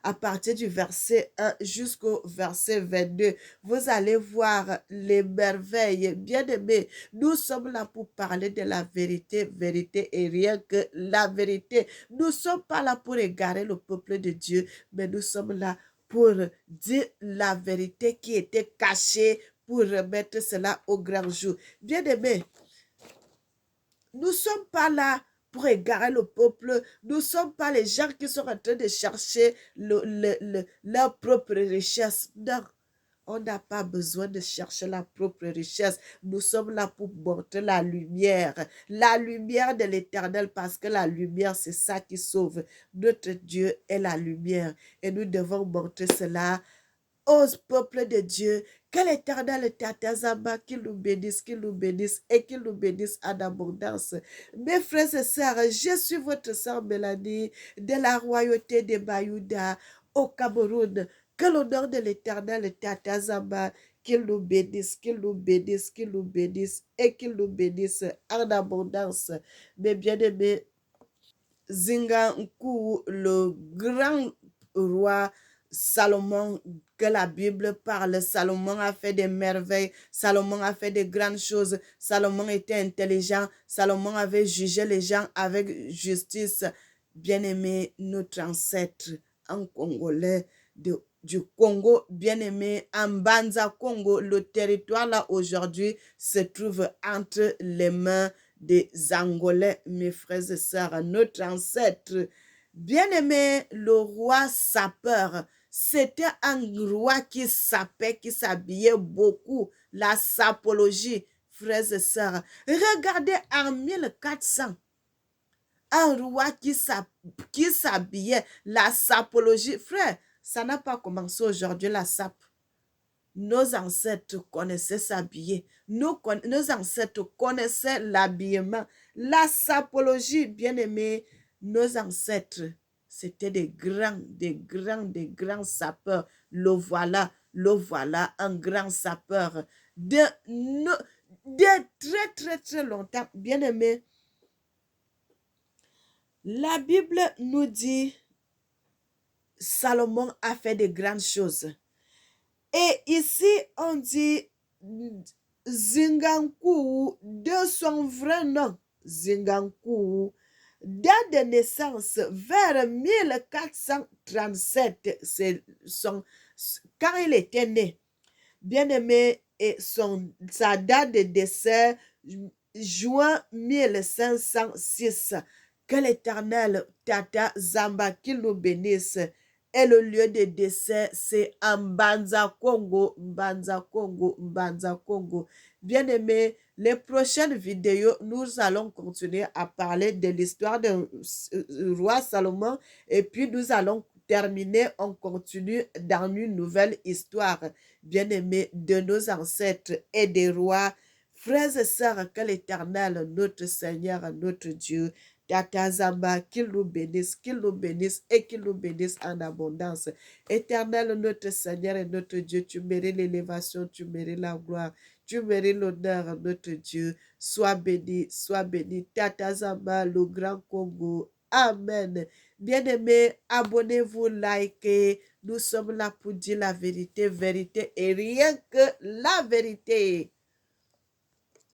à partir du verset 1 jusqu'au verset 22. Vous allez voir les merveilles. Bien aimé, nous sommes là pour parler de la vérité, vérité et rien que la vérité. Nous ne sommes pas là pour égarer le peuple de Dieu, mais nous sommes là pour dire la vérité qui était cachée, pour remettre cela au grand jour. Bien aimé, nous ne sommes pas là pour égarer le peuple. Nous ne sommes pas les gens qui sont en train de chercher leur propre richesse. Non, on n'a pas besoin de chercher la propre richesse. Nous sommes là pour montrer la lumière de l'Éternel, parce que la lumière, c'est ça qui sauve. Notre Dieu est la lumière et nous devons montrer cela au peuple de Dieu. Que l'Éternel Tatazamba, qu'il nous bénisse et qu'il nous bénisse en abondance. Mes frères et sœurs, je suis votre sœur Mélanie de la royauté de Bayouda au Cameroun. Que l'honneur de l'Éternel Tatazamba, qu'il nous bénisse, qu'il nous bénisse, qu'il nous bénisse et qu'il nous bénisse en abondance. Mes bien-aimés, Zinga Nkou, le grand roi Salomon, que la Bible parle, Salomon a fait des merveilles, Salomon a fait de grandes choses, Salomon était intelligent, Salomon avait jugé les gens avec justice. Bien-aimé, notre ancêtre, un Congolais du Congo, bien-aimé, en Banza Congo, le territoire là aujourd'hui se trouve entre les mains des Angolais, mes frères et sœurs, notre ancêtre. Bien-aimé, le roi sapeur, c'était un roi qui sapait, qui s'habillait beaucoup. La sapologie, frères et sœurs. Regardez en 1400, un roi qui s'habillait, la sapologie. Frère, ça n'a pas commencé aujourd'hui, la sape. Nos ancêtres connaissaient s'habiller. Nos ancêtres connaissaient l'habillement. La sapologie, bien aimé, nos ancêtres, c'était des grands sapeurs. Le voilà, un grand sapeur de très longtemps. Bien aimé, La Bible nous dit, Salomon a fait de grandes choses. Et ici, on dit Zingankou de son vrai nom. Zingankou, date de naissance vers 1437, c'est quand il était né. Bien-aimé, et sa date de décès, juin 1506. Que l'Éternel, Tata Zamba, qu'il nous bénisse. Et le lieu de décès, c'est en Mbanza Congo, Mbanza Congo, Mbanza Congo. Bien-aimé, les prochaines vidéos, nous allons continuer à parler de l'histoire du roi Salomon et puis nous allons terminer, on continue dans une nouvelle histoire, bien-aimés, de nos ancêtres et des rois. Frères et sœurs, que l'Éternel, notre Seigneur, notre Dieu, Tata Zamba, qu'il nous bénisse et qu'il nous bénisse en abondance. Éternel, notre Seigneur et notre Dieu, tu mérites l'élévation, tu mérites la gloire, tu mérites l'honneur, notre Dieu. Sois béni, Tata Zamba, le grand Congo. Amen. Bien-aimés, abonnez-vous, likez. Nous sommes là pour dire la vérité, vérité et rien que la vérité.